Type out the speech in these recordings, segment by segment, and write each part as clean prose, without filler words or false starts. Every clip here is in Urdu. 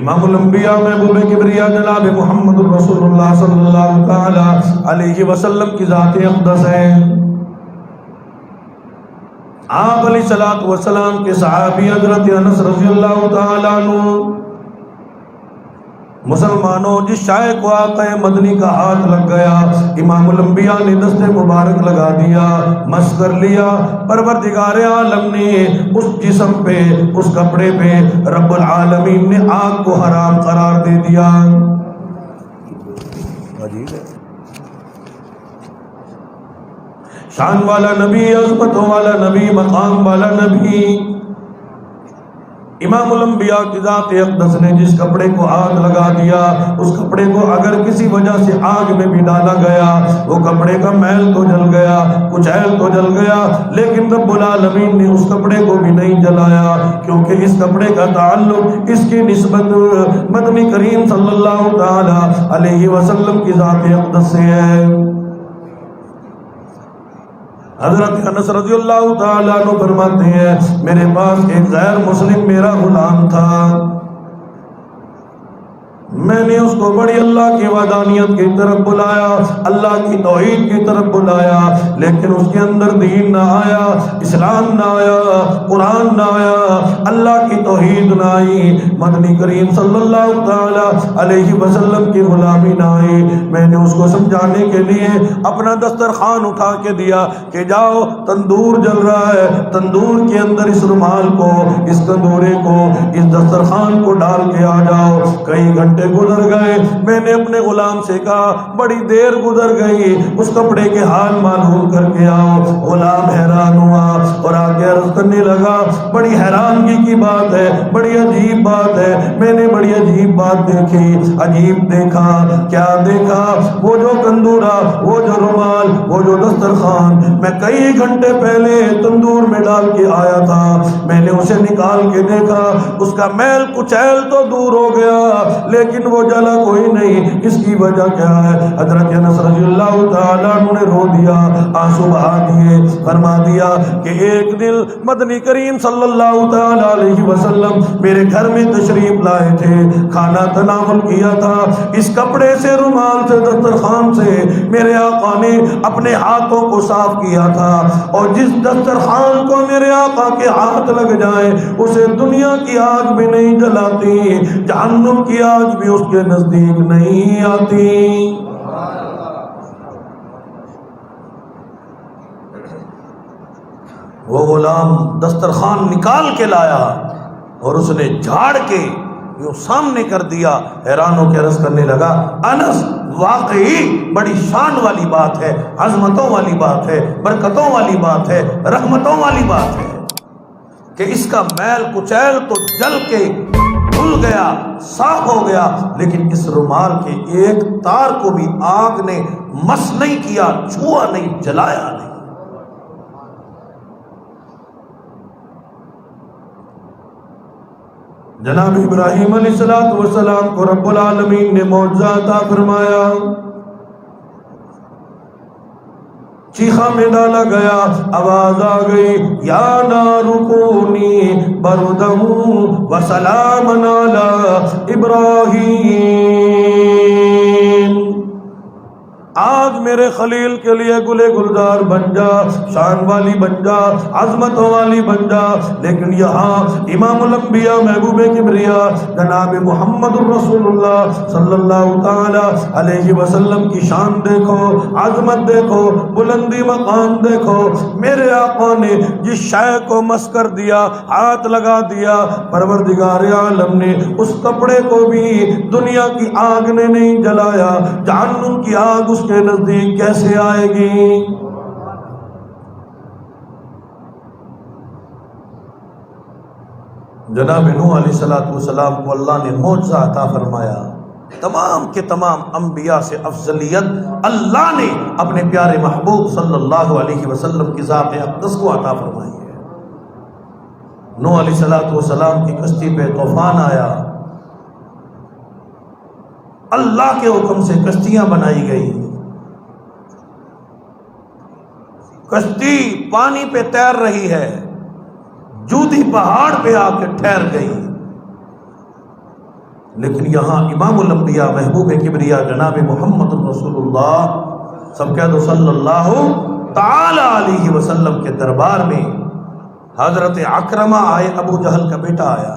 امام الانبیاء محبوب کبریا جناب محمد رسول اللہ صلی اللہ تعالی علیہ وسلم کی ذات اقدس ہے۔ آپ علیہ الصلوۃ والسلام کے صحابی حضرت انس رضی اللہ تعالی عنہ، مسلمانوں جس شائع کو آقا مدنی کا ہاتھ لگ گیا، امام الانبیاء نے دست مبارک لگا دیا، مس کر لیا، پروردگار عالم نے اس جسم پہ، اس کپڑے پہ رب العالمین نے آگ کو حرام قرار دے دیا۔ عجیب ہے، شان والا نبی، عظمتوں والا نبی، مقام والا نبی، امام الانبیاء کی ذات اقدس نے جس کپڑے کو آگ لگا دیا، اس کپڑے کو اگر کسی وجہ سے آگ میں بھی ڈالا گیا، وہ کپڑے کا میل تو جل گیا، کچیل تو جل گیا، لیکن رب العالمین نے اس کپڑے کو بھی نہیں جلایا، کیونکہ اس کپڑے کا تعلق، اس کی نسبت مدنی کریم صلی اللہ تعالی علیہ وسلم کی ذات اقدس سے ہے۔ حضرت انس رضی اللہ تعالیٰ عنہ فرماتے ہیں، میرے پاس ایک غیر مسلم میرا غلام تھا، میں نے اس کو بڑی اللہ کی وحدانیت کی طرف بلایا، اللہ کی توحید کی طرف بلایا، لیکن اس کے اندر دین نہ آیا، اسلام نہ آیا، قرآن نہ آیا، اللہ کی توحید نہ آئی، مدنی کریم صلی اللہ تعالی علیہ وسلم کی غلامی نہ آئی۔ میں نے اس کو سمجھانے کے لیے اپنا دسترخوان اٹھا کے دیا کہ جاؤ، تندور جل رہا ہے، تندور کے اندر اس رومال کو، اس تندورے کو، اس دسترخوان کو ڈال کے آ جاؤ۔ کئی گھنٹے گزر گئے، میں نے اپنے غلام سے کہا بڑی دیر گزر گئی، اس کپڑے کے حال معلوم کر کے آؤ۔ غلام حیران ہوا اور آگے عرض کرنے لگا، بڑی حیرانگی کی بات ہے، بڑی عجیب بات ہے، میں نے بڑی عجیب بات دیکھی۔ عجیب دیکھا، کیا دیکھا؟ وہ جو تندورہ، وہ جو رومال، وہ جو دسترخوان میں کئی گھنٹے پہلے تندور میں ڈال کے آیا تھا، میں نے اسے نکال کے دیکھا، اس کا میل کچیل تو دور ہو گیا، لیکن وہ جلا کوئی نہیں۔ اس کی وجہ کیا ہے؟ حضرت انس رضی اللہ تعالیٰ عنہ نے رو دیا، آنسو بہا دیے، فرما دیا کہ ایک دن مدنی کریم صلی اللہ تعالیٰ علیہ وسلم میرے گھر میں تشریف لائے تھے، کھانا تناول کیا تھا، اس کپڑے سے، رومال سے، دسترخوان سے میرے آقا نے اپنے ہاتھوں کو صاف کیا تھا، اور جس دسترخوان کو میرے آقا کے ہاتھ لگ جائے اسے دنیا کی آگ بھی نہیں جلاتی، جہنم کی آگ بھی اس کے نزدیک نہیں آتی۔ وہ غلام دسترخوان نکال کے لایا اور اس نے جھاڑ کے یوں سامنے کر دیا، حیران ہو کے عرض کرنے لگا، انس واقعی بڑی شان والی بات ہے، عظمتوں والی بات ہے، برکتوں والی بات ہے، رحمتوں والی بات ہے کہ اس کا میل کچیل تو جل کے دھل گیا، صاف ہو گیا، لیکن اس رومال کے ایک تار کو بھی آگ نے مس نہیں کیا، چھوا نہیں، جلایا نہیں۔ جناب ابراہیم علیہ السلام کو رب العالمین نے معجزہ عطا فرمایا، چیخا میں ڈالا گیا، آواز آ گئی، یا نار کونی بردم و سلام علی ابراہیم، آج میرے خلیل کے لیے گلے گلزار بن جا، شان والی بن جا، عظمتوں والی بن جا، لیکن یہاں امام الانبیاء محبوب کبریا جناب محمد الرسول اللہ صلی اللہ تعالی علیہ وسلم کی شان دیکھو، عظمت دیکھو، بلندی مقام دیکھو۔ میرے آقا نے جس شے کو مس کر دیا، ہاتھ لگا دیا، پروردگار عالم نے اس کپڑے کو بھی دنیا کی آگ نے نہیں جلایا، جہنم کی آگ اس کے نزدیک کیسے آئے گی؟ جناب نوح علیہ السلام کو اللہ نے معجزہ عطا فرمایا، تمام کے تمام انبیاء سے افضلیت اللہ نے اپنے پیارے محبوب صلی اللہ علیہ وسلم کی ذات اقدس کو عطا فرمائی ہے۔ نوح علیہ السلام کی کشتی پہ طوفان آیا، اللہ کے حکم سے کشتیاں بنائی گئی، کشتی پانی پہ تیر رہی ہے، جودھی پہاڑ پہ آ کے ٹھہر گئی، لیکن یہاں امام الانبیاء محبوب کبریا جناب محمد رسول اللہ سب کہہ دو صلی اللہ تعالی علیہ وسلم کے دربار میں حضرت اکرمہ آئے، ابو جہل کا بیٹا آیا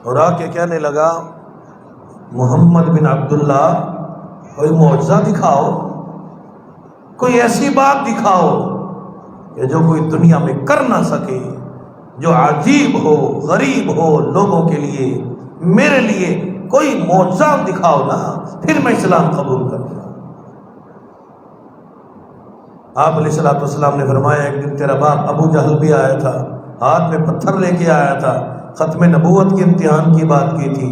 اور آ کے کہنے لگا محمد بن عبداللہ کوئی معجزہ دکھاؤ، کوئی ایسی بات دکھاؤ کہ جو کوئی دنیا میں کر نہ سکے، جو عجیب ہو، غریب ہو لوگوں کے لیے، میرے لیے کوئی معجزہ دکھاؤ نا، پھر میں اسلام قبول کروں گا۔ آپ علیہ الصلوۃ والسلام نے فرمایا ایک دن تیرا باپ ابو جہل بھی آیا تھا، ہاتھ میں پتھر لے کے آیا تھا، ختم نبوت کے امتحان کی بات کی تھی،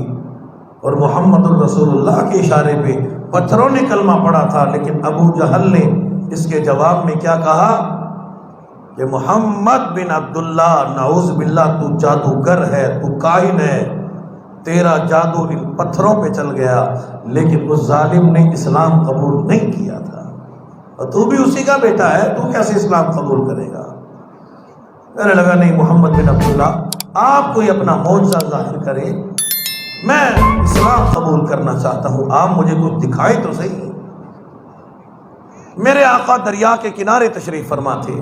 اور محمد الرسول اللہ کے اشارے پہ پتھروں نے کلمہ پڑھا تھا، لیکن ابو جہل نے اس کے جواب میں کیا کہا کہ محمد بن عبداللہ نعوذ باللہ تو جادوگر ہے، تو کاہن ہے، تیرا جادو ان پتھروں پہ چل گیا، لیکن اس ظالم نے اسلام قبول نہیں کیا تھا، اور تو بھی اسی کا بیٹا ہے، تو کیسے اسلام قبول کرے گا؟ کہنے لگا نہیں محمد بن عبداللہ آپ کوئی اپنا معجزہ ظاہر کرے، میں اسلام قبول کرنا چاہتا ہوں، آپ مجھے کچھ دکھائے تو صحیح۔ میرے آقا دریا کے کنارے تشریف فرما تھے،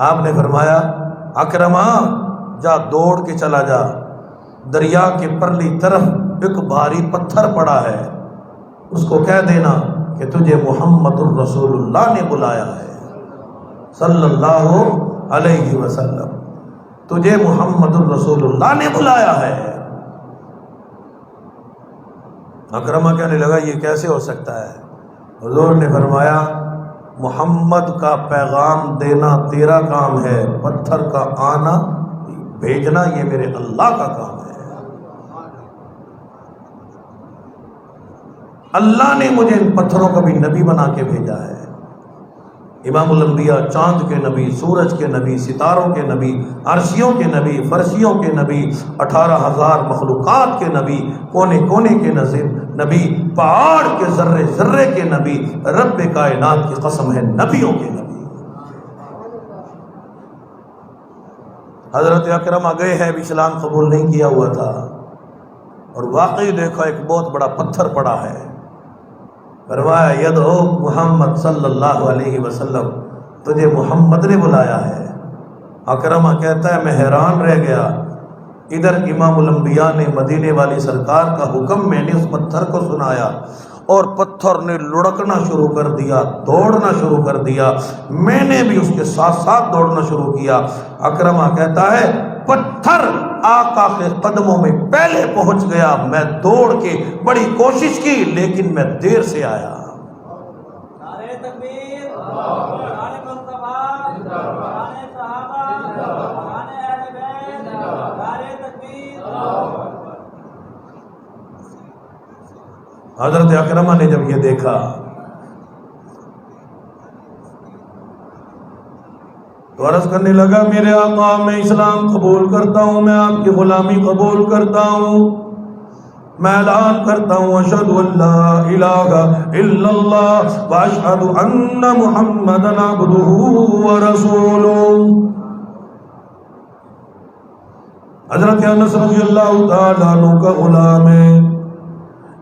آپ نے فرمایا اکرمہ جا دوڑ کے چلا جا، دریا کے پرلی طرف ایک بھاری پتھر پڑا ہے، اس کو کہہ دینا کہ تجھے محمد الرسول اللہ نے بلایا ہے صلی اللہ علیہ وسلم، تجھے محمد الرسول اللہ نے بلایا ہے۔ اکرمہ کہنے لگا یہ کیسے ہو سکتا ہے؟ حضور نے فرمایا محمد کا پیغام دینا تیرا کام ہے، پتھر کا آنا بھیجنا یہ میرے اللہ کا کام ہے۔ اللہ نے مجھے ان پتھروں کا بھی نبی بنا کے بھیجا ہے۔ امام الانبیاء چاند کے نبی، سورج کے نبی، ستاروں کے نبی، عرشیوں کے نبی، فرشیوں کے نبی، 18,000 مخلوقات کے نبی، کونے کونے کے نبی، پہاڑ کے ذرے ذرے کے نبی، رب کائنات کی قسم ہے نبیوں کے نبی۔ حضرت اکرمہ گئے ہیں، ابھی اسلام قبول نہیں کیا ہوا تھا، اور واقعی دیکھا ایک بہت بڑا پتھر پڑا ہے، فرمایا یدعو محمد صلی اللہ علیہ وسلم، تجھے محمد نے بلایا ہے۔ اکرمہ کہتا ہے میں حیران رہ گیا، ادھر امام الانبیاء نے مدینے والی سرکار کا حکم میں نے اس پتھر کو سنایا، اور پتھر نے لڑکنا شروع کر دیا، دوڑنا شروع کر دیا، میں نے بھی اس کے ساتھ ساتھ دوڑنا شروع کیا۔ اکرمہ کہتا ہے پتھر آقا کے قدموں میں پہلے پہنچ گیا، میں دوڑ کے بڑی کوشش کی لیکن میں دیر سے آیا۔ نعرہ تکبیر، نعرہ مصطفیٰ، نعرہ صحابہ، نعرہ اہل بیت، نعرہ تکبیر۔ حضرت اکرمہ نے جب یہ دیکھا تو عرض کرنے لگا میرے آقا میں اسلام قبول کرتا ہوں، میں آپ کی غلامی قبول کرتا ہوں، میں اعلان کرتا ہوں اشہد ان لا الہ الا اللہ واشہد ان محمدا عبدہ ورسولہ۔ حضرت انس رضی اللہ تعالیٰ عنہ کا غلام ہے،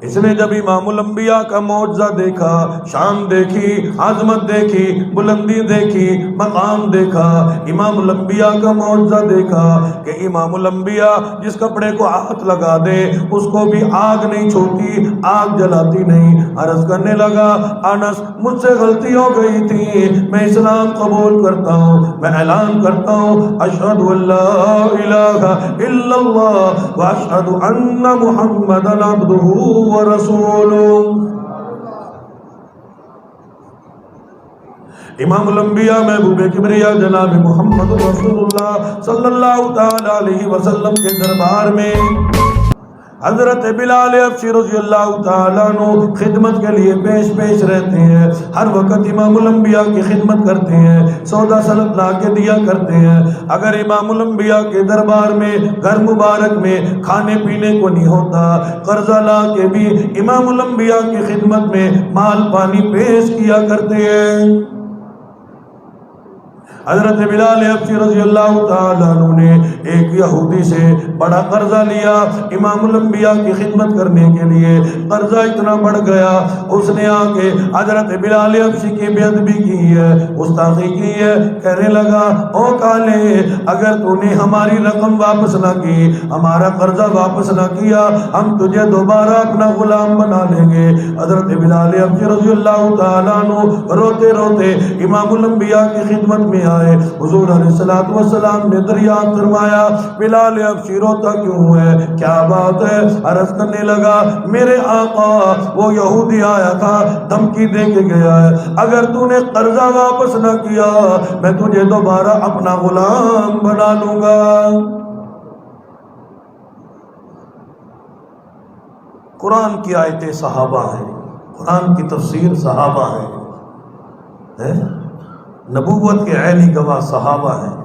اس نے جب امام الانبیاء کا معجزہ دیکھا، شان دیکھی، عظمت دیکھی، بلندی دیکھی، مقام دیکھا، امام الانبیاء کا معجزہ دیکھا کہ امام الانبیاء جس کپڑے کو ہاتھ لگا دے اس کو بھی آگ نہیں چھوتی، آگ جلاتی نہیں۔ عرض کرنے لگا انس مجھ سے غلطی ہو گئی تھی، میں اسلام قبول کرتا ہوں، میں اعلان کرتا ہوں اشہد ان لا الہ الا اللہ واشہد ان محمدا عبدہ ورسولہ۔ امام الانبیاء محبوب کبریا جناب محمد رسول اللہ صلی اللہ تعالی علیہ وسلم کے دربار میں حضرت بلال حبشی رضی اللہ تعالیٰ عنہ خدمت کے لیے پیش رہتے ہیں، ہر وقت امام الانبیاء کی خدمت کرتے ہیں، سودا سلط لا کے دیا کرتے ہیں۔ اگر امام الانبیاء کے دربار میں گھر مبارک میں کھانے پینے کو نہیں ہوتا، قرضہ لا کے بھی امام الانبیاء کی خدمت میں مال پانی پیش کیا کرتے ہیں۔ حضرت بلال حبشی رضی اللہ تعالیٰ عنہ نے ایک یہودی سے بڑا قرضہ لیا امام الانبیاء کی خدمت کرنے کے لیے. قرضہ اتنا بڑھ گیا اس نے آ کے حضرت بلال حبشی کی بے ادبی کی ہے, گستاخی کی ہے. کہنے لگا او کالے, اگر تو نے ہماری رقم واپس نہ کی, ہمارا قرضہ واپس نہ کیا, ہم تجھے دوبارہ اپنا غلام بنا لیں گے. حضرت بلال حبشی رضی اللہ تعالیٰ عنہ روتے روتے امام الانبیاء کی خدمت میں آئے. حضور علیہ الصلوۃ والسلام نے دریافت فرمایا بلال حبشی روتا کیوں ہے, کیا بات ہے؟ عرض کرنے لگا میرے آقا وہ یہودی آیا تھا, دھمکی دے کے گیا ہے, اگر تو نے قرضہ واپس نہ کیا میں تجھے دوبارہ اپنا غلام بنا لوں گا. قرآن کی آیتیں صحابہ ہیں, قرآن کی تفسیر صحابہ ہیں, نبوت کے عینی گواہ صحابہ ہیں,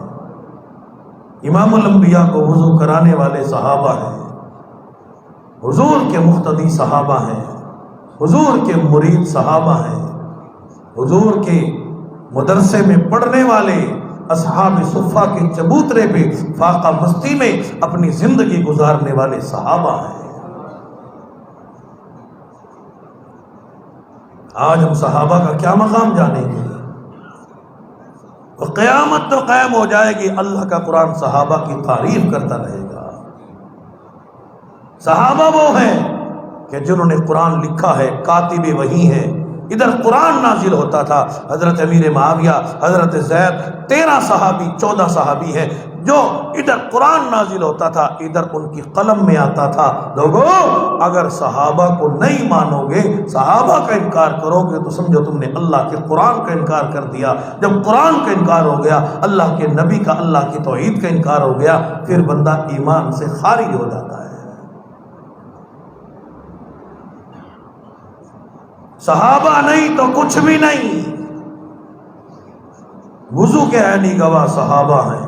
امام الانبیاء کو وضو کرانے والے صحابہ ہیں, حضور کے مقتدی صحابہ ہیں, حضور کے مرید صحابہ ہیں, حضور کے مدرسے میں پڑھنے والے اصحاب صفہ کے چبوترے پہ فاقہ مستی میں اپنی زندگی گزارنے والے صحابہ ہیں. آج ہم صحابہ کا کیا مقام جانیں گے؟ اور قیامت تو قائم ہو جائے گی, اللہ کا قرآن صحابہ کی تعریف کرتا رہے گا. صحابہ وہ ہیں کہ جنہوں نے قرآن لکھا ہے, کاتب وحی ہیں. ادھر قرآن نازل ہوتا تھا, حضرت امیر معاویہ, حضرت زید, 13 صحابی 14 صحابی ہیں جو ادھر قرآن نازل ہوتا تھا, ادھر ان کی قلم میں آتا تھا. لوگوں اگر صحابہ کو نہیں مانو گے, صحابہ کا انکار کرو گے تو سمجھو تم نے اللہ کے قرآن کا انکار کر دیا. جب قرآن کا انکار ہو گیا, اللہ کے نبی کا, اللہ کی توحید کا انکار ہو گیا, پھر بندہ ایمان سے خارج ہو جاتا ہے. صحابہ نہیں تو کچھ بھی نہیں. وضو کے عینی گواہ صحابہ ہیں.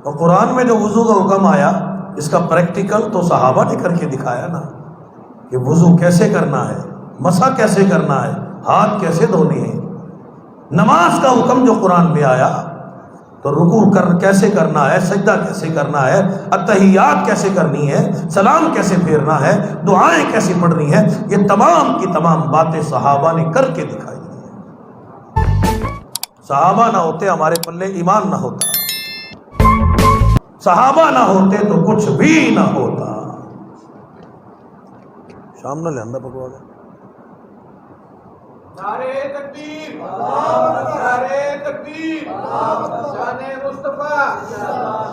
اور قرآن میں جو وضو کا حکم آیا اس کا پریکٹیکل تو صحابہ نے کر کے دکھایا نا, کہ وضو کیسے کرنا ہے, مسح کیسے کرنا ہے, ہاتھ کیسے دھونے ہیں. نماز کا حکم جو قرآن میں آیا تو رکوع کیسے کرنا ہے, سجدہ کیسے کرنا ہے, اتحیات کیسے کرنی ہے, سلام کیسے پھیرنا ہے, دعائیں کیسے پڑھنی ہے, یہ تمام کی تمام باتیں صحابہ نے کر کے دکھائی ہیں. صحابہ نہ ہوتے ہمارے پلے ایمان نہ ہوتا, صحابہ نہ ہوتے تو کچھ بھی نہ ہوتا. شام نہ لے پکوا گیا. نعرے تکبیر, نعرے تکبیر, شان مصطفیٰ,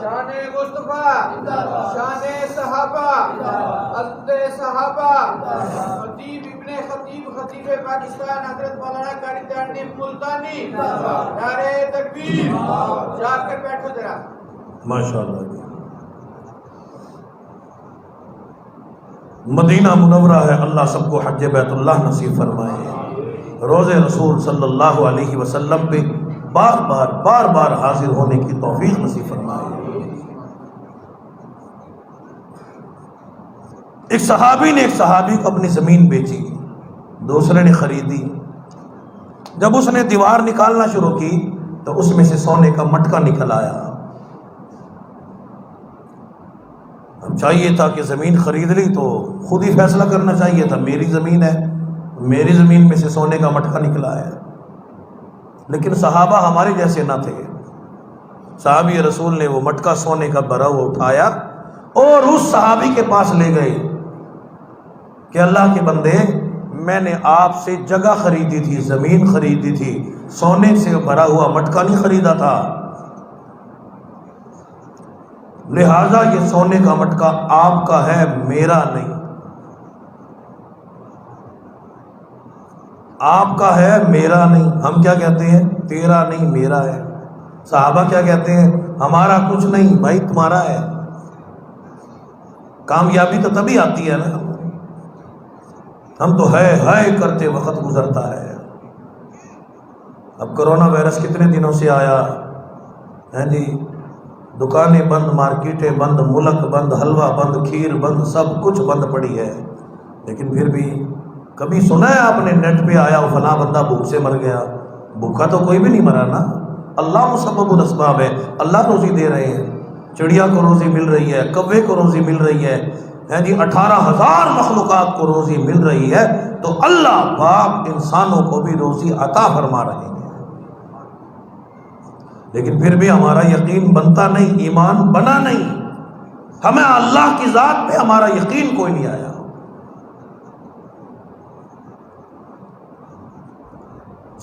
شان مصطفیٰ, شان صحابہ, عزت صحابہ. خطیب ابن خطیب, خطیب پاکستان حضرت مولانا قاری تعلیم ملتانی. نعرے تکبیر. جا کر بیٹھو ذرا. ماشاءاللہ. مدینہ منورہ ہے, اللہ سب کو حج بیت اللہ نصیب فرمائے. روز رسول صلی اللہ علیہ وسلم پہ بار بار حاضر ہونے کی توفیق نصیب فرمائے. ایک صحابی نے ایک صحابی کو اپنی زمین بیچی, دوسرے نے خریدی. جب اس نے دیوار نکالنا شروع کی تو اس میں سے سونے کا مٹکا نکل آیا. اب چاہیے تھا کہ زمین خرید لی تو خود ہی فیصلہ کرنا چاہیے تھا, میری زمین ہے, میری زمین میں سے سونے کا مٹکا نکلا ہے. لیکن صحابہ ہمارے جیسے نہ تھے. صحابی رسول نے وہ مٹکا سونے کا بھرا ہوا اٹھایا اور اس صحابی کے پاس لے گئے کہ اللہ کے بندے, میں نے آپ سے جگہ خریدی تھی, زمین خریدی تھی, سونے سے بھرا ہوا مٹکا نہیں خریدا تھا, لہذا یہ سونے کا مٹکا آپ کا ہے, میرا نہیں. آپ کا ہے, میرا نہیں. ہم کیا کہتے ہیں؟ تیرا نہیں, میرا ہے. صحابہ کیا کہتے ہیں؟ ہمارا کچھ نہیں بھائی, تمہارا ہے. کامیابی تو تبھی آتی ہے نا, ہم تو ہے کرتے وقت گزرتا ہے. اب کرونا وائرس کتنے دنوں سے آیا ہے جی, دکانیں بند, مارکیٹیں بند, ملک بند, حلوہ بند, کھیر بند, سب کچھ بند پڑی ہے. لیکن پھر بھی کبھی سنا ہے آپ نے نیٹ پہ آیا فلاں بندہ بھوک سے مر گیا؟ بھوکا تو کوئی بھی نہیں مرا نا. اللہ مسبب الاسباب ہے، اللہ روزی دے رہے ہیں، چڑیا کو روزی مل رہی ہے، کوے کو روزی مل رہی ہے، 18,000 مخلوقات کو روزی مل رہی ہے، تو اللہ پاک انسانوں کو بھی روزی عطا فرما رہے ہیں۔ لیکن پھر بھی ہمارا یقین بنتا نہیں، ایمان بنا نہیں، ہمیں اللہ کی ذات پہ ہمارا یقین کوئی نہیں آیا۔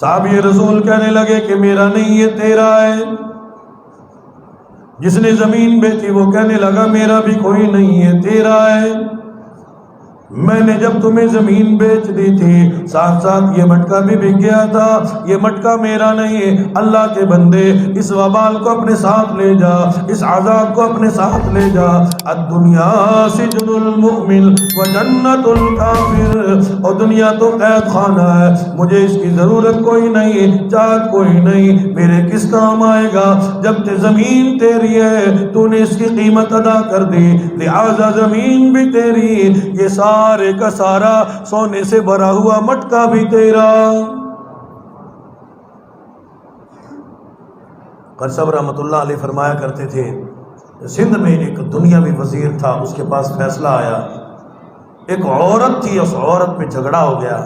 صحابی رسول کہنے لگے کہ میرا نہیں یہ تیرا ہے۔ جس نے زمین بیچی وہ کہنے لگا میرا بھی کوئی نہیں یہ تیرا ہے۔ میں نے جب تمہیں زمین بیچ دی تھی ساتھ ساتھ یہ مٹکا بھی بک گیا تھا، یہ مٹکا میرا نہیں۔ اللہ کے بندے اس وبال کو اپنے ساتھ لے جا، اس عذاب کو اپنے ساتھ لے جا۔ الدنیا سجن المؤمن و جنت الکافر، اور دنیا تو قید خانہ ہے، مجھے اس کی ضرورت کوئی نہیں، چاہت کوئی نہیں، میرے کس کام آئے گا؟ جب تے زمین تیری ہے تو نے اس کی قیمت ادا کر دی، لہذا زمین بھی تیری، یہ سارے کا سارا سونے سے بھرا ہوا مٹکا بھی تیرا۔ قاری صاحب رحمۃ اللہ علیہ فرمایا کرتے تھے، سندھ میں ایک دنیاوی وزیر تھا، اس کے پاس فیصلہ آیا، ایک عورت تھی، اس عورت پہ جھگڑا ہو گیا۔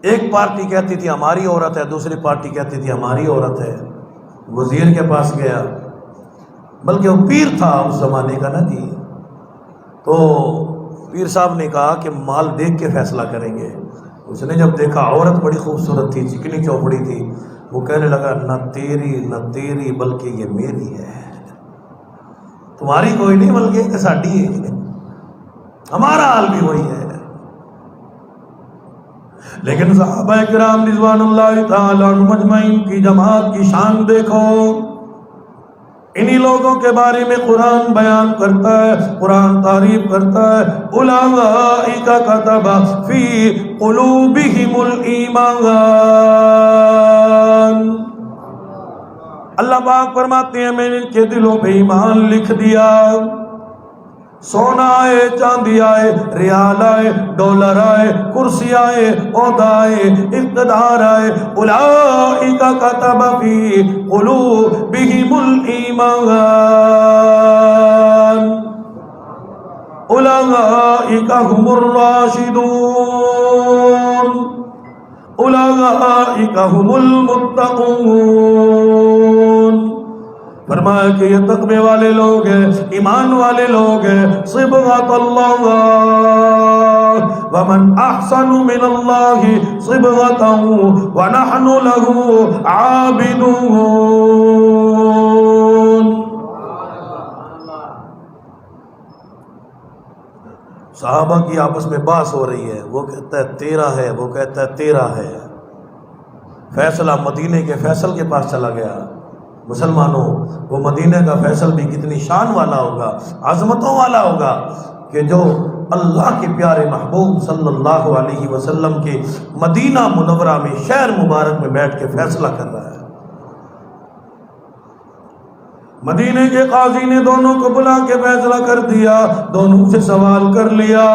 ایک پارٹی کہتی تھی ہماری عورت ہے، دوسری پارٹی کہتی تھی ہماری عورت ہے۔ وزیر کے پاس گیا، بلکہ وہ پیر تھا اس زمانے کا نا جی، تو پیر صاحب نے کہا کہ مال دیکھ کے فیصلہ کریں گے۔ اس نے جب دیکھا عورت بڑی خوبصورت تھی، چکنی چوپڑی تھی، وہ کہنے لگا نہ تیری بلکہ یہ میری ہے، تمہاری کوئی نہیں بلکہ یہ ساڈی ہے، ہمارا حال بھی وہی ہے۔ لیکن صحابہ کرام رضوان اللہ تعالی عنہم اجمعین کی جماعت کی شان دیکھو، انہی لوگوں کے بارے میں قرآن بیان کرتا ہے، قرآن تعریف کرتا ہے، اولئک کتب فی قلوبہم الایمان۔ اللہ پاک فرماتے ہیں میں نے ان کے دلوں پہ ایمان لکھ دیا۔ سونا آئے، چاندی آئے، ریال آئے، ڈالر آئے، کرسی آئے، عہدہ آئے، اقتدار آئے، اولئک کتب فی قلوبہم الایمان، اولئک هم الراشدون، اولئک هم المتقون۔ فرمایا کہ یہ تقوی والے لوگ ہیں، ایمان والے لوگ ہیں۔ صبغۃ اللہ ومن احسن من اللہ صبغۃ ونحن له عابدون۔ صحابہ کی آپس میں بحث ہو رہی ہے، وہ کہتا ہے تیرا ہے، وہ کہتا ہے تیرا ہے۔ فیصلہ مدینے کے فیصل کے پاس چلا گیا۔ مسلمانوں، وہ مدینہ کا فیصل بھی کتنی شان والا ہوگا، عظمتوں والا ہوگا، کہ جو اللہ کے پیارے محبوب صلی اللہ علیہ وسلم کے مدینہ منورہ میں شہر مبارک میں بیٹھ کے فیصلہ کر رہا ہے۔ مدینے کے قاضی نے دونوں کو بلا کے فیصلہ کر دیا، دونوں سے سوال کر لیا،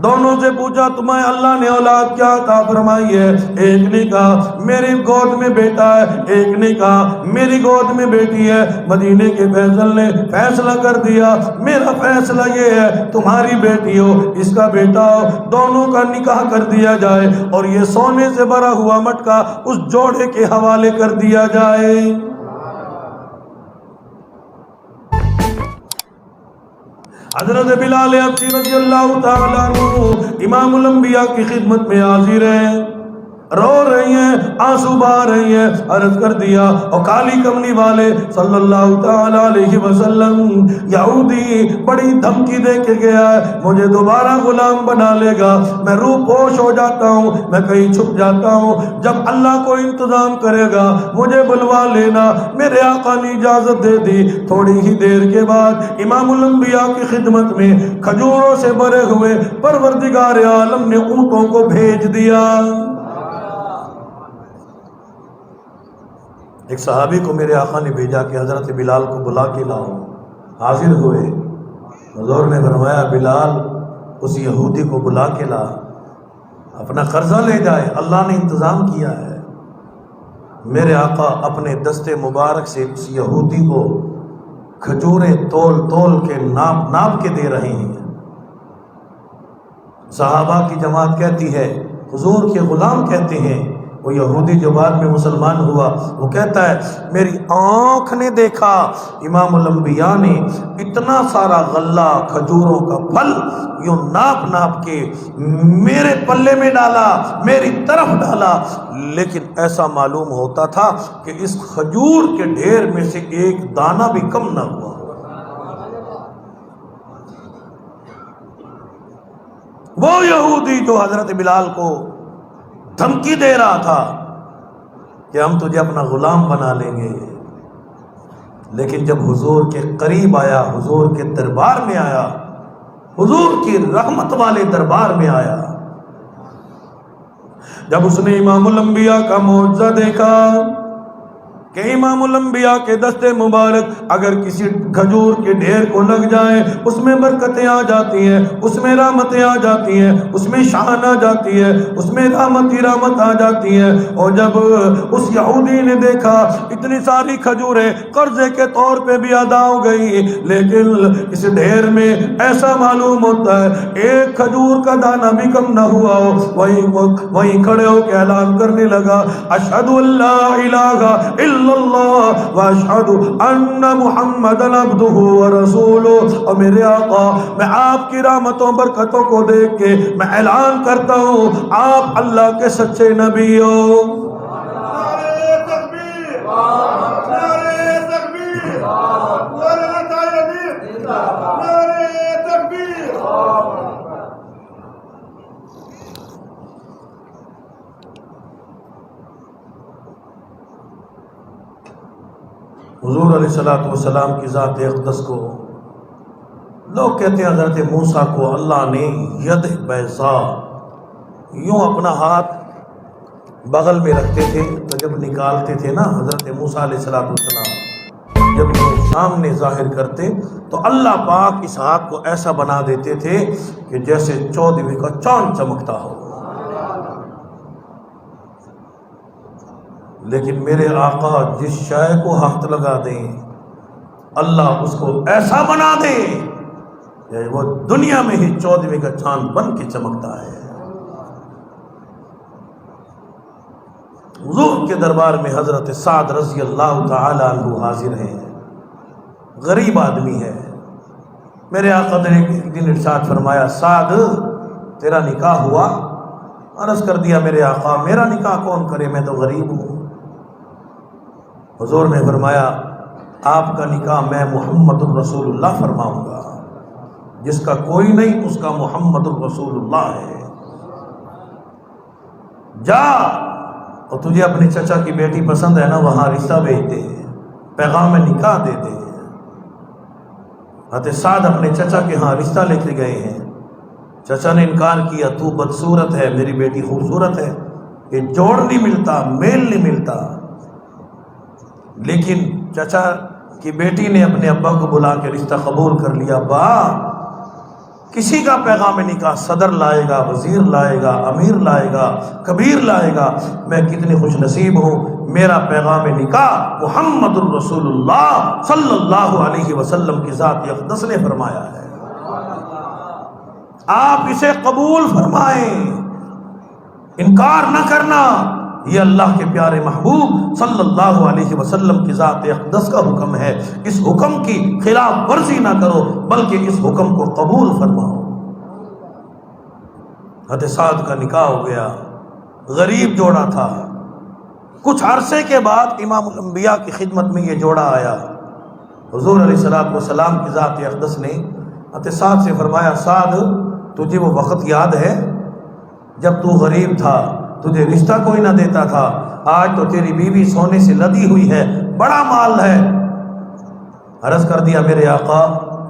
دونوں سے پوچھا تمہیں اللہ نے اولاد کیا عطا فرمائی ہے؟ ایک نے کہا میری گود میں بیٹا ہے، ایک نے کہا میری گود میں بیٹی ہے۔ مدینے کے فیصل نے فیصلہ کر دیا، میرا فیصلہ یہ ہے تمہاری بیٹی ہو، اس کا بیٹا ہو، دونوں کا نکاح کر دیا جائے اور یہ سونے سے بھرا ہوا مٹکا اس جوڑے کے حوالے کر دیا جائے۔ حضرت بلال حبشی رضی اللہ تعالیٰ عنہ امام الانبیاء کی خدمت میں حاضر ہیں، رو رہی ہیں، آنسو بہا رہی ہیں۔ عرض کر دیا اور کالی کملی والے صلی اللہ تعالیٰ علیہ وسلم، یہودی بڑی دھمکی دے کے گیا ہے، مجھے دوبارہ غلام بنا لے گا، میں روح پوش ہو جاتا ہوں، میں کہیں چھپ جاتا ہوں، جب اللہ کو انتظام کرے گا مجھے بلوا لینا۔ میرے آقا نے اجازت دے دی۔ تھوڑی ہی دیر کے بعد امام الانبیاء کی خدمت میں کھجوروں سے بھرے ہوئے پروردگار عالم نے اونٹوں کو بھیج دیا۔ ایک صحابی کو میرے آقا نے بھیجا کہ حضرت بلال کو بلا کے لاؤ۔ حاضر ہوئے، حضور نے فرمایا بلال اس یہودی کو بلا کے لا، اپنا قرضہ لے جائے، اللہ نے انتظام کیا ہے۔ میرے آقا اپنے دست مبارک سے اس یہودی کو کھجوریں تول تول کے ناپ ناپ کے دے رہے ہیں۔ صحابہ کی جماعت کہتی ہے، حضور کے غلام کہتے ہیں، وہ یہودی جو بعد میں مسلمان ہوا وہ کہتا ہے میری آنکھ نے دیکھا امام الانبیاء نے اتنا سارا غلہ کھجوروں کا پھل یوں ناپ ناپ کے میرے پلے میں ڈالا، میری طرف ڈالا، لیکن ایسا معلوم ہوتا تھا کہ اس کھجور کے ڈھیر میں سے ایک دانہ بھی کم نہ ہوا۔ وہ یہودی جو حضرت بلال کو دھمکی دے رہا تھا کہ ہم تجھے اپنا غلام بنا لیں گے، لیکن جب حضور کے قریب آیا، حضور کے دربار میں آیا، حضور کی رحمت والے دربار میں آیا، جب اس نے امام الانبیاء کا معجزہ دیکھا کہ امام الانبیاء کے دستے مبارک اگر کسی کھجور کے ڈھیر کو لگ جائے اس میں برکتیں آ جاتی ہیں، اس میں رحمتیں آ جاتی ہیں، اس میں شان آ جاتی ہے، اس میں رحمت آ جاتی ہے۔ اور جب اس یہودی نے دیکھا اتنی ساری کھجوریں قرضے کے طور پہ بھی ادا ہو گئی، لیکن اس ڈھیر میں ایسا معلوم ہوتا ہے ایک کھجور کا دانہ بھی کم نہ ہوا ہو، وہیں کھڑے ہو کے اعلان کرنے لگا اشہد ان لا الہ الا اللہ واشہد ان محمدًا عبدہ ورسولہ۔ اور میرے آقا میں آپ کی رحمتوں برکتوں کو دیکھ کے میں اعلان کرتا ہوں آپ اللہ کے سچے نبی ہو۔ نعرہ تکبیر، نعرہ تکبیر، نعرہ تکبیر، نعرہ تکبیر۔ حضور علیہ الصلوۃ والسلام کی ذات اقدس کو لوگ کہتے ہیں حضرت موسیٰ کو اللہ نے ید بیضاء یوں اپنا ہاتھ بغل میں رکھتے تھے تو جب نکالتے تھے نا حضرت موسیٰ علیہ الصلوۃ والسلام جب وہ سامنے ظاہر کرتے تو اللہ پاک اس ہاتھ کو ایسا بنا دیتے تھے کہ جیسے 14ویں کا چاند چمکتا ہو۔ لیکن میرے آقا جس شے کو ہاتھ لگا دیں اللہ اس کو ایسا بنا دے کہ وہ دنیا میں ہی 14ویں کا چاند بن کے چمکتا ہے۔ حضور کے دربار میں حضرت سعد رضی اللہ تعالی عنہ حاضر ہیں، غریب آدمی ہے۔ میرے آقا نے ایک دن ارشاد فرمایا سعد تیرا نکاح ہوا؟ عرض کر دیا میرے آقا میرا نکاح کون کرے، میں تو غریب ہوں۔ حضور نے فرمایا آپ کا نکاح میں محمد الرسول اللہ فرماؤں گا، جس کا کوئی نہیں اس کا محمد الرسول اللہ ہے۔ جا اور تجھے اپنی چچا کی بیٹی پسند ہے نا وہاں رشتہ بھیج دے، پیغام نکاح دے دے۔ حضرت سعد اپنے چچا کے ہاں رشتہ لے کے گئے ہیں، چچا نے انکار کیا تو بدصورت ہے، میری بیٹی خوبصورت ہے، یہ جوڑ نہیں ملتا، میل نہیں ملتا۔ لیکن چچا کی بیٹی نے اپنے ابا کو بلا کے رشتہ قبول کر لیا۔ ابا کسی کا پیغام نکاح صدر لائے گا، وزیر لائے گا، امیر لائے گا، کبیر لائے گا، میں کتنی خوش نصیب ہوں، میرا پیغام نکاح محمد الرسول اللہ صلی اللہ علیہ وسلم کی ذات اقدس نے فرمایا ہے، آپ اسے قبول فرمائیں، انکار نہ کرنا۔ یہ اللہ کے پیارے محبوب صلی اللہ علیہ وسلم کی ذات اقدس کا حکم ہے، اس حکم کی خلاف ورزی نہ کرو بلکہ اس حکم کو قبول فرماؤ۔ حضرت سعد کا نکاح ہو گیا، غریب جوڑا تھا۔ کچھ عرصے کے بعد امام الانبیاء کی خدمت میں یہ جوڑا آیا۔ حضور علیہ الصلوۃ والسلام کی ذات اقدس نے حضرت سعد سے فرمایا سعد تجھے وہ وقت یاد ہے جب تو غریب تھا، تجھے رشتہ کوئی نہ دیتا تھا، آج تو تیری بیوی سونے سے لدی ہوئی ہے، بڑا مال ہے۔ عرض کر دیا میرے آقا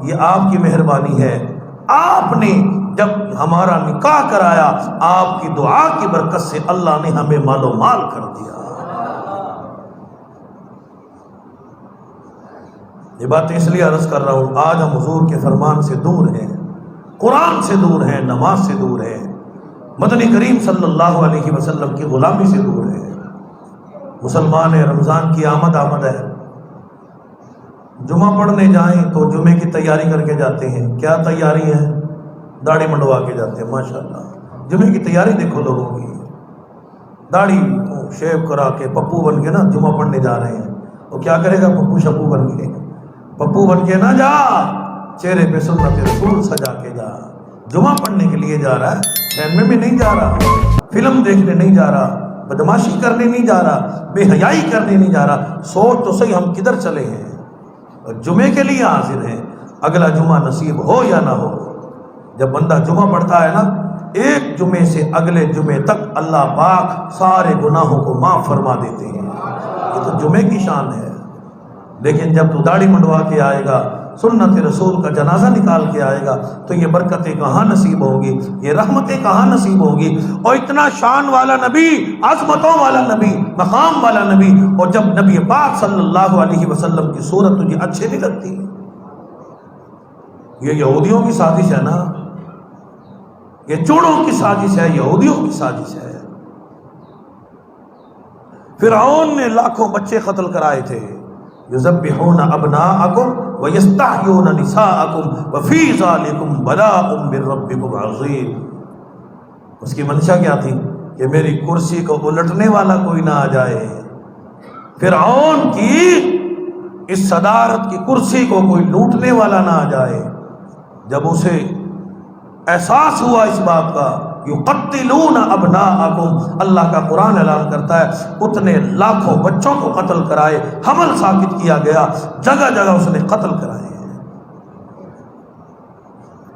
یہ آپ کی مہربانی ہے، آپ نے جب ہمارا نکاح کرایا آپ کی دعا کی برکت سے اللہ نے ہمیں مال و مال کر دیا۔ یہ باتیں اس لیے عرض کر رہا ہوں آج ہم حضور کے فرمان سے دور ہیں، قرآن سے دور ہیں، نماز سے دور ہیں، مدنی کریم صلی اللہ علیہ وسلم کی غلامی سے دور ہے۔ مسلمان ہے، رمضان کی آمد ہے، جمعہ پڑھنے جائیں تو جمعے کی تیاری کر کے جاتے ہیں. کیا تیاری ہے؟ داڑھی منڈوا کے جاتے ہیں. ماشاءاللہ جمعے کی تیاری دیکھو لوگوں کی، داڑھی شیو کرا کے پپو بن کے نا جمعہ پڑھنے جا رہے ہیں. وہ کیا کرے گا پپو شپو بن کے؟ پپو بن کے نہ جا، چہرے پہ سنت رسول سجا کے جا. جمعہ پڑھنے کے لیے جا رہا ہے، سینما میں نہیں جا رہا، فلم دیکھنے نہیں جا رہا، بدماشی کرنے نہیں جا رہا، بے حیائی کرنے نہیں جا رہا. سوچ تو صحیح ہم کدھر چلے ہیں. جمعے کے لیے حاضر ہیں، اگلا جمعہ نصیب ہو یا نہ ہو. جب بندہ جمعہ پڑھتا ہے نا، ایک جمعے سے اگلے جمعے تک اللہ پاک سارے گناہوں کو معاف فرما دیتے ہیں. یہ تو جمعے کی شان ہے. لیکن جب تو داڑھی منڈوا کے آئے گا، سنت رسول کا جنازہ نکال کے آئے گا، تو یہ برکتیں کہاں نصیب ہوگی، یہ رحمتیں کہاں نصیب ہوگی. اور اتنا شان والا نبی، عظمتوں والا نبی، مقام والا نبی، اور جب نبی پاک صلی اللہ علیہ وسلم کی صورت تجھے اچھی نہیں لگتی. یہ یہودیوں کی سازش ہے نا، یہ چوڑوں کی سازش ہے، یہودیوں کی سازش ہے. فرعون نے لاکھوں بچے قتل کرائے تھے. یذبحون ابناءکم ویستحیون نساءکم وفی ذالکم بلاء من ربکم عظیم. اس کی منشا کیا تھی؟ کہ میری کرسی کو الٹنے والا کوئی نہ آ جائے. فرعون کی اس صدارت کی کرسی کو کوئی لوٹنے والا نہ آ جائے. جب اسے احساس ہوا اس بات کا، یقتلون ابناءکم، اللہ کا قرآن اعلان کرتا ہے اتنے لاکھوں بچوں کو قتل کرائے، حمل ثابت کیا گیا، جگہ جگہ اس نے قتل کرائے.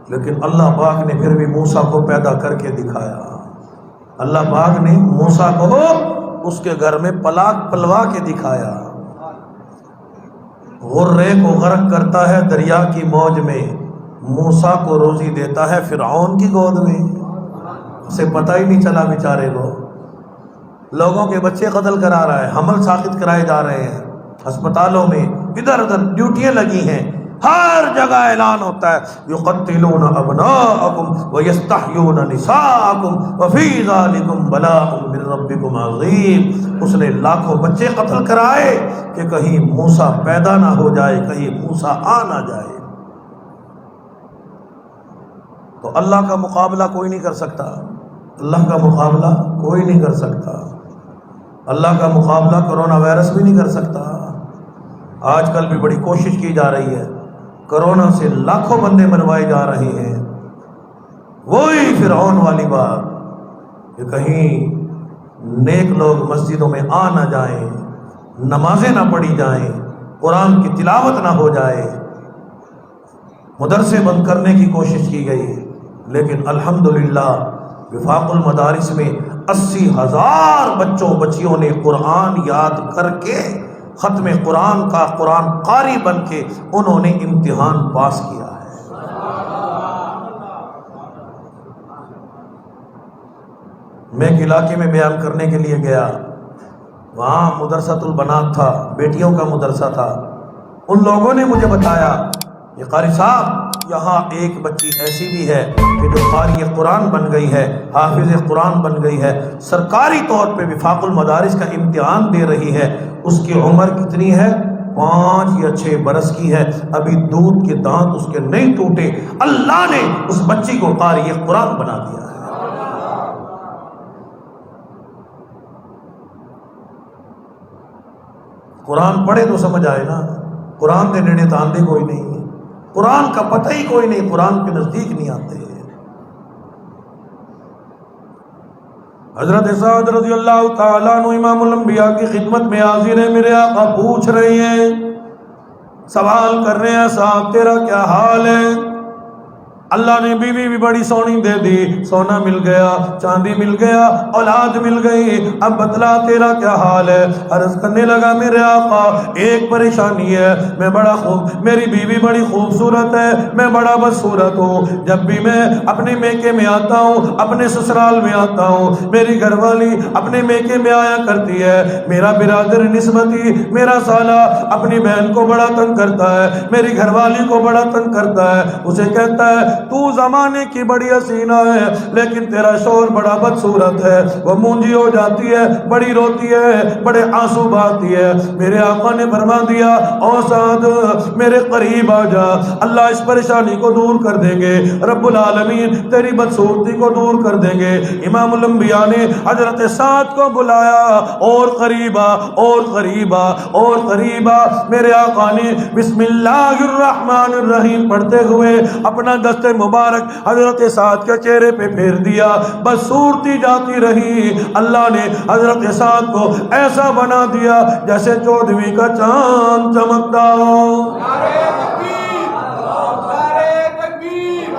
لیکن اللہ پاک نے پھر بھی موسیٰ کو پیدا کر کے دکھایا. اللہ پاک نے موسیٰ کو اس کے گھر میں پلوا کے دکھایا. غرے کو غرق کرتا ہے دریا کی موج میں، موسیٰ کو روزی دیتا ہے فرعون کی گود میں. اسے پتہ ہی نہیں چلا بیچارے کو. لوگوں کے بچے قتل کرا رہا ہے، حمل ساقط کرائے جا رہے ہیں ہسپتالوں میں، ادھر ادھر ڈیوٹیاں لگی ہیں، ہر جگہ اعلان ہوتا ہے یقتلون ابناءکم ویستحیون نساءکم وفی ذالکم بلاء من ربکم عظیم. اس نے لاکھوں بچے قتل کرائے کہ کہیں موسیٰ پیدا نہ ہو جائے، کہیں موسیٰ آ نہ جائے. تو اللہ کا مقابلہ کوئی نہیں کر سکتا، اللہ کا مقابلہ کوئی نہیں کر سکتا. اللہ کا مقابلہ کرونا وائرس بھی نہیں کر سکتا. آج کل بھی بڑی کوشش کی جا رہی ہے، کرونا سے لاکھوں بندے مروائے جا رہے ہیں. وہی فرعون والی بات کہ کہیں نیک لوگ مسجدوں میں آ نہ جائیں، نمازیں نہ پڑھی جائیں، قرآن کی تلاوت نہ ہو جائے، مدرسے بند کرنے کی کوشش کی گئی. لیکن الحمدللہ وفاق المدارس میں 80,000 بچوں بچیوں نے قرآن یاد کر کے ختم قرآن کا قرآن قاری بن کے انہوں نے امتحان پاس کیا ہے. میں ایک علاقے میں بیان کرنے کے لیے گیا، وہاں مدرسۃ البنات تھا، بیٹیوں کا مدرسہ تھا. ان لوگوں نے مجھے بتایا کہ قاری صاحب یہاں ایک بچی ایسی بھی ہے کہ جو قاری قرآن بن گئی ہے، حافظ قرآن بن گئی ہے، سرکاری طور پہ وفاق المدارس کا امتحان دے رہی ہے. اس کی عمر کتنی ہے؟ 5 یا 6 برس کی ہے. ابھی دودھ کے دانت اس کے نہیں ٹوٹے، اللہ نے اس بچی کو قاری قرآن بنا دیا ہے. قرآن پڑھے تو سمجھ آئے نا. قرآن کے نیڑے تاندے کوئی نہیں، قرآن کا پتہ ہی کوئی نہیں، قرآن کے نزدیک نہیں آتے. حضرت سعد رضی اللہ تعالیٰ عنہ امام الانبیاء کی خدمت میں حاضر ہیں. میرے آقا پوچھ رہے ہیں، سوال کر رہے ہیں، صاحب تیرا کیا حال ہے؟ اللہ نے بیوی بھی بڑی سونی دے دی، سونا مل گیا، چاندی مل گیا، اولاد مل گئی، اب بتلا تیرا کیا حال ہے؟ عرض کرنے لگا میرے آقا ایک پریشانی ہے، میں بڑا میری بیوی بڑی خوبصورت ہے، میں بڑا بدصورت ہوں. جب بھی میں اپنے میکے میں آتا ہوں، اپنے سسرال میں آتا ہوں، میری گھر والی اپنے میکے میں آیا کرتی ہے. میرا برادر نسبتی، میرا سالہ اپنی بہن کو بڑا تنگ کرتا ہے، میری گھر والی کو بڑا تنگ کرتا ہے. اسے کہتا ہے تو زمانے کی بڑی حسینہ ہے لیکن تیرا شوہر بڑا بدصورت ہے، وہ مونجی ہو جاتی ہے، بڑی روتی ہے، بڑے آنسو بہاتی ہے۔ میرے آقا نے فرما دیا او سعد میرے قریب آ جا، اللہ اس پریشانی کو دور کر دیں گے، رب العالمین تیری بدصورتی کو دور کر دیں گے۔ امام الانبیاء نے حضرت سعد کو بلایا، اور قریبا اور قریبا اور قریبا۔ میرے آقا نے بسم اللہ الرحمن الرحیم پڑھتے ہوئے اپنا دست مبارک حضرت سعد کے چہرے پہ پھیر دیا، بس صورتی جاتی رہی۔ اللہ نے حضرت سعد کو ایسا بنا دیا جیسے 14ویں کا چاند چمکتا ہو۔ نعرہ تکبیر، نعرہ تکبیر،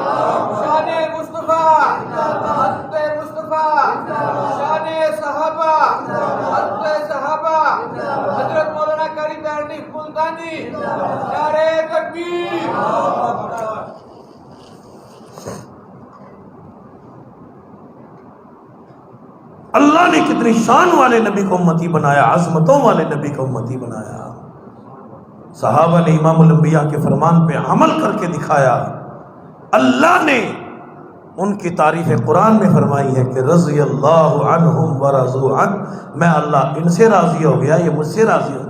شان مصطفیٰ، حضرت مصطفیٰ، شان صحابہ، حضرت صحابہ، حضرت مولانا قاری تحریف ملتانی، نعرہ تکبیر۔ اللہ نے کتنی شان والے نبی کو امتی بنایا، عظمتوں والے نبی کو امتی بنایا۔ صحابہ نے امام الانبیاء کے فرمان پہ عمل کر کے دکھایا۔ اللہ نے ان کی تعریف قرآن میں فرمائی ہے کہ رضی اللہ عنہم ورضوا عنہ، میں اللہ ان سے راضی ہو گیا، یہ مجھ سے راضی ہو گئے۔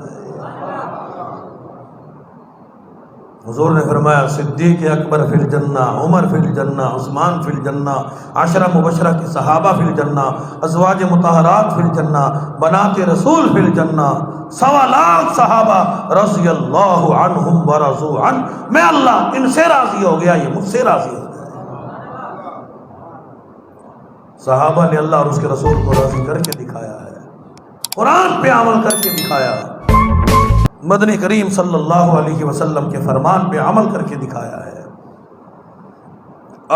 حضور نے فرمایا صدیق اکبر فی الجنہ، عمر فی الجنہ، عثمان فی الجنہ، عشرہ مبشرہ کے صحابہ فی الجنہ، ازواج مطہرات فی الجنہ، بنات رسول فی الجنہ، 1.25 لاکھ صحابہ رضی اللہ عنہم ورضوا عنہ، میں اللہ ان سے راضی ہو گیا، یہ مجھ سے راضی ہو گیا۔ صحابہ نے اللہ اور اس کے رسول کو راضی کر کے دکھایا ہے، قرآن پہ عمل کر کے دکھایا، مدنی کریم صلی اللہ علیہ وسلم کے فرمان پہ عمل کر کے دکھایا ہے۔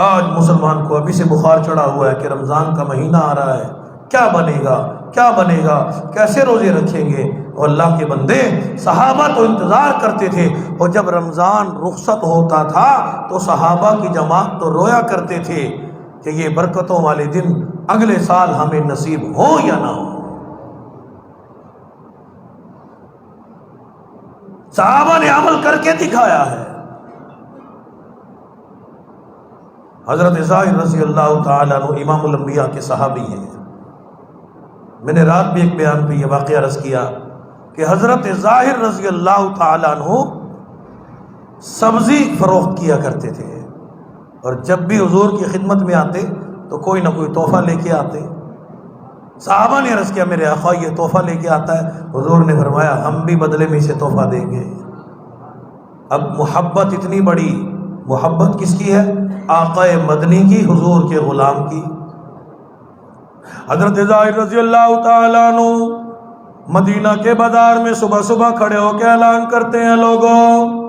آج مسلمان کو ابھی سے بخار چڑھا ہوا ہے کہ رمضان کا مہینہ آ رہا ہے، کیا بنے گا کیا بنے گا، کیسے روزے رکھیں گے۔ اور اللہ کے بندے، صحابہ تو انتظار کرتے تھے، اور جب رمضان رخصت ہوتا تھا تو صحابہ کی جماعت تو رویا کرتے تھے کہ یہ برکتوں والے دن اگلے سال ہمیں نصیب ہو یا نہ ہو۔ صحابہ نے عمل کر کے دکھایا ہے۔ حضرت ظاہر رضی اللہ تعالیٰ عنہ امام الانبیاء کے صحابی ہیں۔ میں نے رات بھی ایک بیان پہ یہ واقعہ عرض کیا کہ حضرت ظاہر رضی اللہ تعالیٰ عنہ سبزی فروخت کیا کرتے تھے، اور جب بھی حضور کی خدمت میں آتے تو کوئی نہ کوئی تحفہ لے کے آتے۔ صحابہ نے عرض کیا میرے آقا یہ تحفہ لے کے آتا ہے، حضور نے فرمایا ہم بھی بدلے میں اسے تحفہ دیں گے۔ اب محبت اتنی بڑی، محبت کس کی ہے؟ آقا مدنی کی، حضور کے غلام کی۔ حضرت ظاہر رضی اللہ تعالیٰ عنہ مدینہ کے بازار میں صبح صبح کھڑے ہو کے اعلان کرتے ہیں لوگوں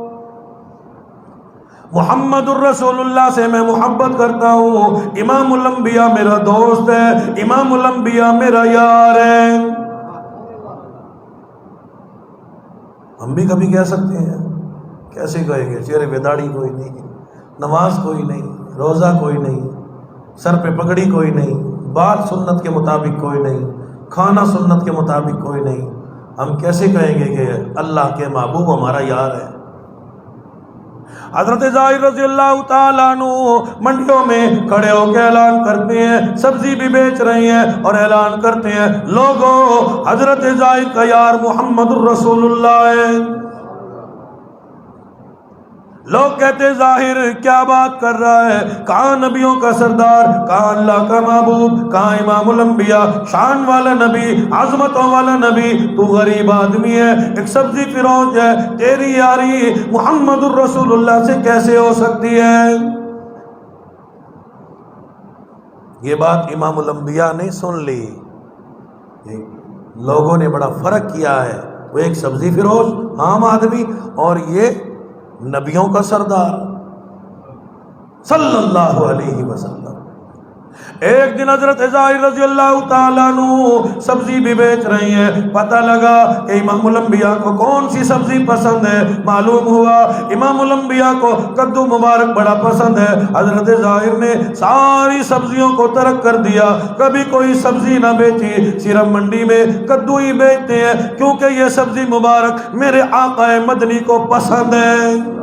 محمد الرسول اللہ سے میں محبت کرتا ہوں، امام الانبیاء میرا دوست ہے، امام الانبیاء میرا یار ہے۔ ہم بھی کبھی کہہ سکتے ہیں، کیسے کہیں گے؟ چہرے پہ داڑھی کوئی نہیں، نماز کوئی نہیں، روزہ کوئی نہیں، سر پہ پگڑی کوئی نہیں، بات سنت کے مطابق کوئی نہیں، کھانا سنت کے مطابق کوئی نہیں، ہم کیسے کہیں گے کہ اللہ کے محبوب ہمارا یار ہے؟ حضرت ظاہر رضی اللہ تعالیٰ عنہ منڈیوں میں کھڑے ہو کے اعلان کرتے ہیں، سبزی بھی بیچ رہے ہیں اور اعلان کرتے ہیں لوگوں حضرت ظاہر کا یار محمد الرسول اللہ ہے۔ لوگ کہتے ظاہر کیا بات کر رہا ہے، کہاں نبیوں کا سردار، کہاں اللہ کا محبوب، کہاں امام الانبیاء، شان والا نبی، عظمتوں والا نبی، تو غریب آدمی ہے، ایک سبزی فروش ہے، تیری یاری محمد الرسول اللہ سے کیسے ہو سکتی ہے؟ یہ بات امام الانبیاء نے سن لی، لوگوں نے بڑا فرق کیا ہے، وہ ایک سبزی فروش عام آدمی اور یہ نبیوں کا سردار صلی اللہ علیہ وسلم۔ ایک دن حضرت ظاہر رضی اللہ تعالیٰ عنہ سبزی بھی بیچ رہی ہیں، پتہ لگا کہ امام الانبیاء کو کون سی سبزی پسند ہے، معلوم ہوا امام الانبیاء کو کدو مبارک بڑا پسند ہے۔ حضرت ظاہر نے ساری سبزیوں کو ترک کر دیا، کبھی کوئی سبزی نہ بیچی، صرف منڈی میں کدو ہی بیچتے ہیں کیونکہ یہ سبزی مبارک میرے آقا مدنی کو پسند ہے۔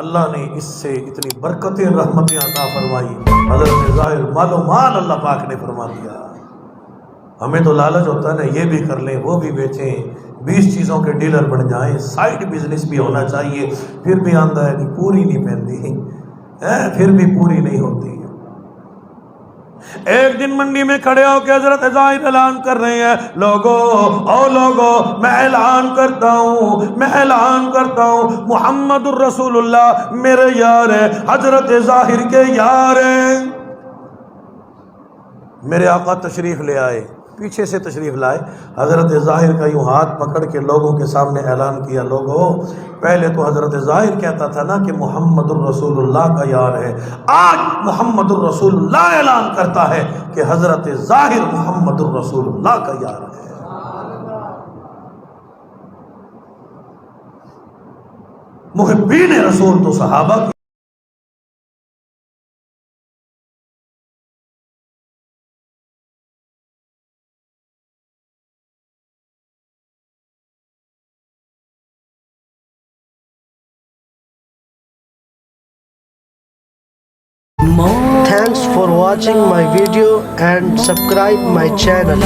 اللہ نے اس سے اتنی برکتیں رحمتیں عطا فرمائی. حضرت ظاہر مال و مال اللہ پاک نے فرما دیا. ہمیں تو لالچ ہوتا ہے نا، یہ بھی کر لیں وہ بھی بیچیں، 20 چیزوں کے ڈیلر بن جائیں، سائڈ بزنس بھی ہونا چاہیے. پھر بھی آندہ ہے کہ پوری نہیں پہنتی، پھر بھی پوری نہیں ہوتی. ایک دن منڈی میں کھڑے ہو کے حضرت ظاہر اعلان کر رہے ہیں، لوگوں میں اعلان کرتا ہوں محمد الرسول اللہ میرے یار ہیں، حضرت ظاہر کے یار ہیں. میرے آقا تشریف لے آئے، پیچھے سے تشریف لائے. حضرت ظاہر کا یوں ہاتھ پکڑ کے لوگوں کے سامنے اعلان کیا، لوگوں پہلے تو حضرت ظاہر کہتا تھا نا کہ محمد الرسول اللہ کا یار ہے، آج محمد الرسول اللہ اعلان کرتا ہے کہ حضرت ظاہر محمد الرسول اللہ کا یار ہے. محبین رسول تو صحابہ کی Thanks for watching my video and subscribe my channel.